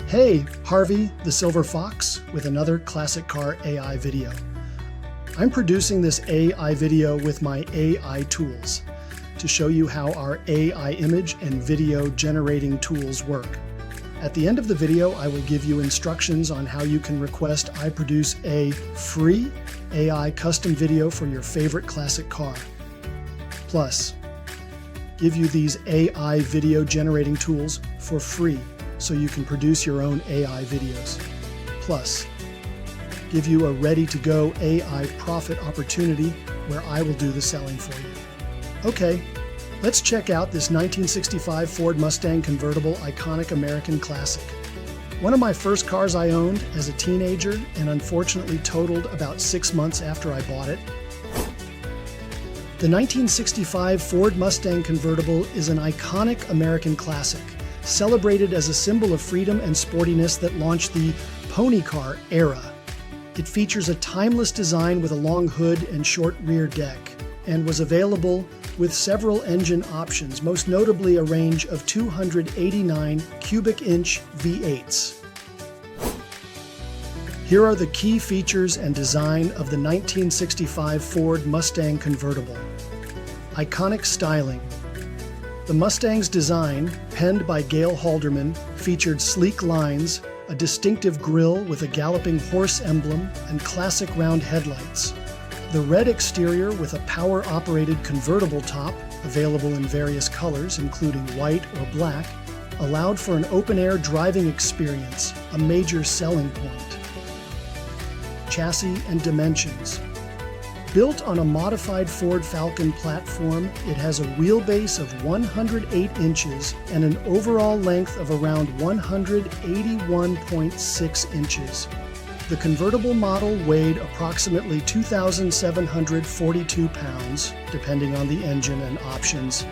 Hey, Harvey, the Silver Fox, with another classic car AI video. I'm producing this AI video with my AI tools to show you how our AI image and video generating tools work. At the end of the video, I will give you instructions on how you can request I produce a free AI custom video for your favorite classic car. Plus, give you these AI video generating tools for free so you can produce your own AI videos. Plus, give you a ready-to-go AI profit opportunity where I will do the selling for you. Okay, let's check out this 1965 Ford Mustang convertible iconic American classic. One of my first cars I owned as a teenager and unfortunately totaled about 6 months after I bought it. The 1965 Ford Mustang convertible is an iconic American classic, celebrated as a symbol of freedom and sportiness that launched the pony car era. It features a timeless design with a long hood and short rear deck, and was available with several engine options, most notably a range of 289 cubic inch V8s. Here are the key features and design of the 1965 Ford Mustang convertible. Iconic styling. The Mustang's design, penned by Gail Halderman, featured sleek lines, a distinctive grille with a galloping horse emblem, and classic round headlights. The red exterior with a power-operated convertible top, available in various colors including white or black, allowed for an open-air driving experience, a major selling point. Chassis and dimensions. Built on a modified Ford Falcon platform, it has a wheelbase of 108 inches and an overall length of around 181.6 inches. The convertible model weighed approximately 2,742 pounds, depending on the engine and options.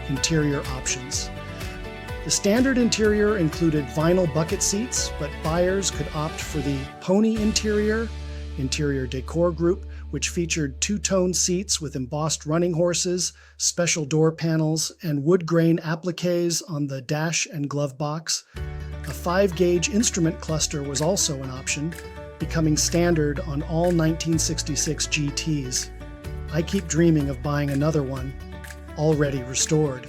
Interior options. The standard interior included vinyl bucket seats, but buyers could opt for the pony interior decor group, which featured two-tone seats with embossed running horses, special door panels, and wood grain appliques on the dash and glove box. A 5-gauge instrument cluster was also an option, becoming standard on all 1966 GTs. I keep dreaming of buying another one, already restored,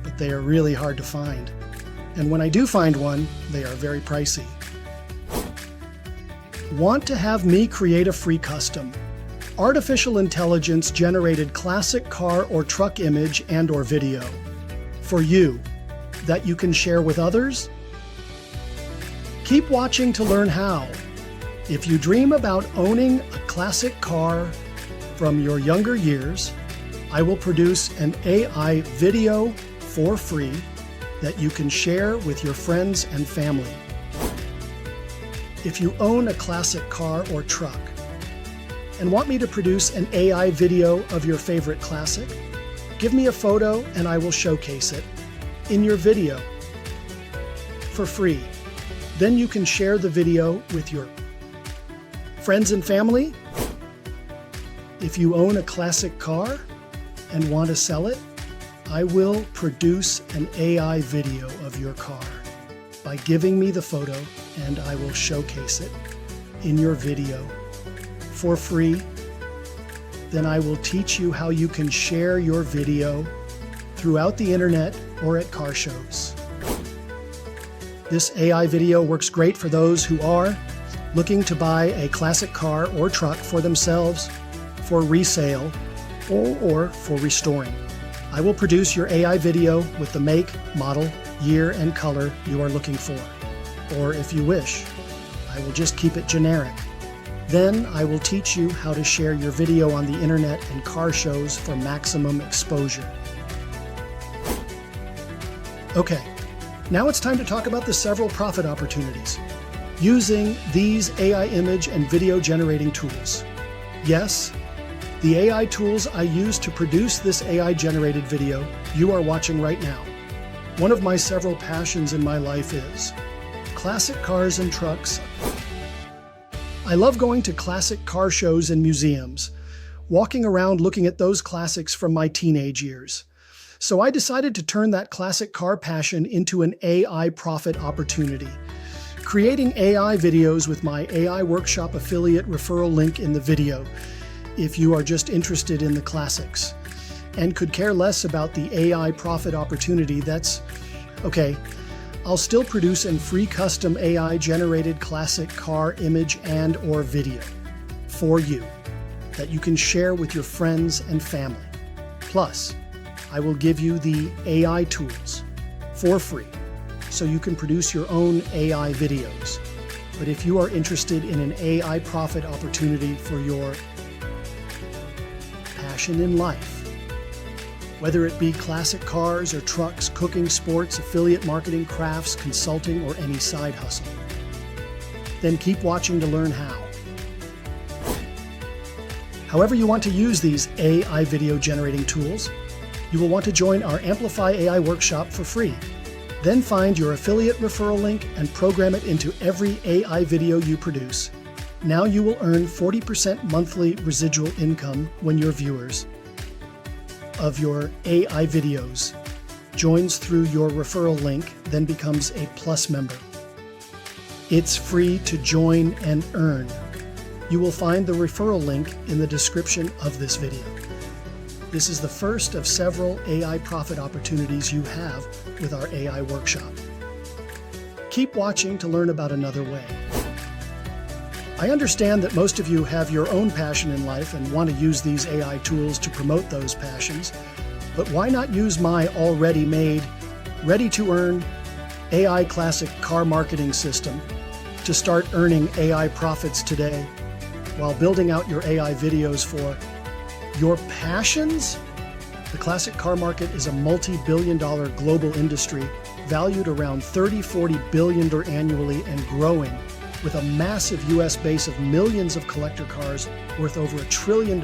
but they are really hard to find. And when I do find one, they are very pricey. Want to have me create a free custom? Artificial intelligence generated classic car or truck image and/or video for you that you can share with others? Keep watching to learn how. If you dream about owning a classic car from your younger years, I will produce an AI video for free that you can share with your friends and family. If you own a classic car or truck and want me to produce an AI video of your favorite classic, give me a photo and I will showcase it in your video for free. Then you can share the video with your friends and family. If you own a classic car and want to sell it, I will produce an AI video of your car by giving me the photo, and I will showcase it in your video for free. Then I will teach you how you can share your video throughout the internet or at car shows. This AI video works great for those who are looking to buy a classic car or truck for themselves, for resale, or for restoring. I will produce your AI video with the make, model, year, and color you are looking for. Or if you wish, I will just keep it generic. Then I will teach you how to share your video on the internet and car shows for maximum exposure. Okay, now it's time to talk about the several profit opportunities using these AI image and video generating tools. Yes, the AI tools I use to produce this AI generated video you are watching right now. One of my several passions in my life is classic cars and trucks. I love going to classic car shows and museums, walking around looking at those classics from my teenage years. So I decided to turn that classic car passion into an AI profit opportunity. Creating AI videos with my AI Workshop affiliate referral link in the video, if you are just interested in the classics and could care less about the AI profit opportunity, that's okay. I'll still produce a free custom AI generated classic car image and or video for you that you can share with your friends and family. Plus, I will give you the AI tools for free so you can produce your own AI videos. But if you are interested in an AI profit opportunity for your passion in life, whether it be classic cars or trucks, cooking, sports, affiliate marketing, crafts, consulting, or any side hustle, then keep watching to learn how. However you want to use these AI video generating tools, you will want to join our Amplify AI workshop for free. Then find your affiliate referral link and program it into every AI video you produce. Now you will earn 40% monthly residual income when your viewers of your AI videos joins through your referral link, then becomes a Plus member. It's free to join and earn. You will find the referral link in the description of this video. This is the first of several AI profit opportunities you have with our AI workshop. Keep watching to learn about another way. I understand that most of you have your own passion in life and want to use these AI tools to promote those passions, but why not use my already made, ready-to-earn AI classic car marketing system to start earning AI profits today while building out your AI videos for your passions? The classic car market is a multi-billion-dollar global industry valued around $30–40 billion annually and growing, with a massive U.S. base of millions of collector cars worth over $1 trillion,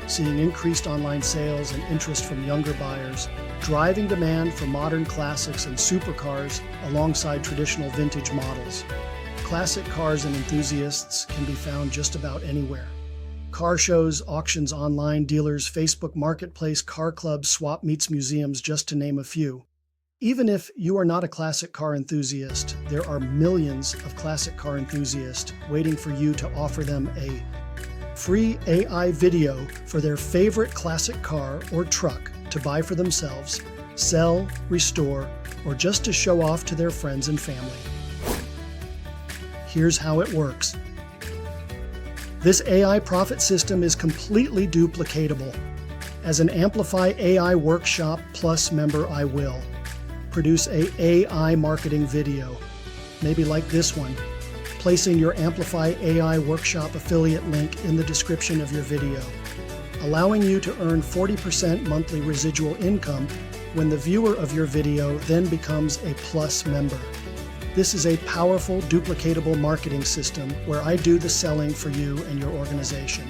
seeing increased online sales and interest from younger buyers, driving demand for modern classics and supercars alongside traditional vintage models. Classic cars and enthusiasts can be found just about anywhere. Car shows, auctions, online dealers, Facebook Marketplace, car clubs, swap meets, museums, just to name a few. Even if you are not a classic car enthusiast, there are millions of classic car enthusiasts waiting for you to offer them a free AI video for their favorite classic car or truck to buy for themselves, sell, restore, or just to show off to their friends and family. Here's how it works. This AI profit system is completely duplicatable. As an Amplify AI Workshop Plus member, I will produce an AI marketing video, maybe like this one, placing your Amplify AI Workshop affiliate link in the description of your video, allowing you to earn 40% monthly residual income when the viewer of your video then becomes a Plus member. This is a powerful, duplicatable marketing system where I do the selling for you and your organization.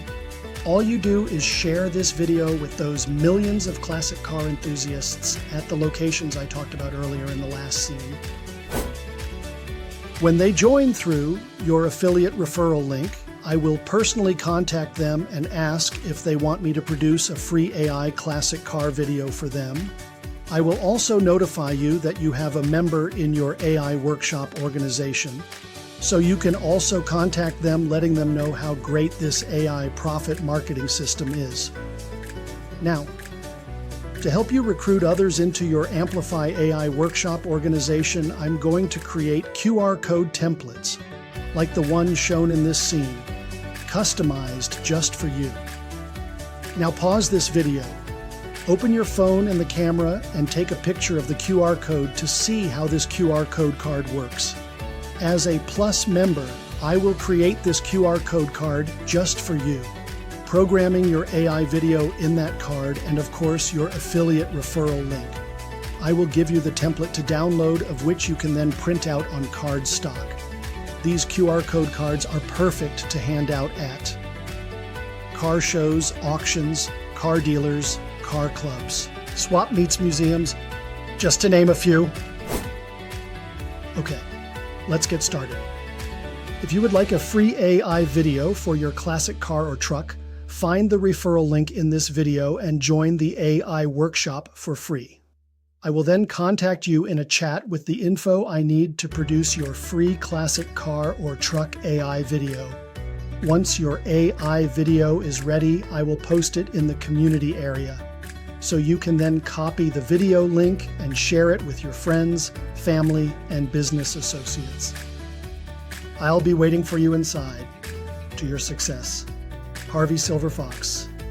All you do is share this video with those millions of classic car enthusiasts at the locations I talked about earlier in the last scene. When they join through your affiliate referral link, I will personally contact them and ask if they want me to produce a free AI classic car video for them. I will also notify you that you have a member in your AI workshop organization, so you can also contact them letting them know how great this AI profit marketing system is. Now, to help you recruit others into your Amplify AI workshop organization, I'm going to create QR code templates, like the one shown in this scene, customized just for you. Now pause this video, open your phone and the camera, and take a picture of the QR code to see how this QR code card works. As a Plus member, I will create this QR code card just for you, programming your AI video in that card and, of course, your affiliate referral link. I will give you the template to download, of which you can then print out on card stock. These QR code cards are perfect to hand out at car shows, auctions, car dealers, car clubs, swap meets, museums, just to name a few. Okay. Let's get started. If you would like a free AI video for your classic car or truck, find the referral link in this video and join the AI workshop for free. I will then contact you in a chat with the info I need to produce your free classic car or truck AI video. Once your AI video is ready, I will post it in the community area. So you can then copy the video link and share it with your friends, family, and business associates. I'll be waiting for you inside. To your success. Harvey Silver Fox.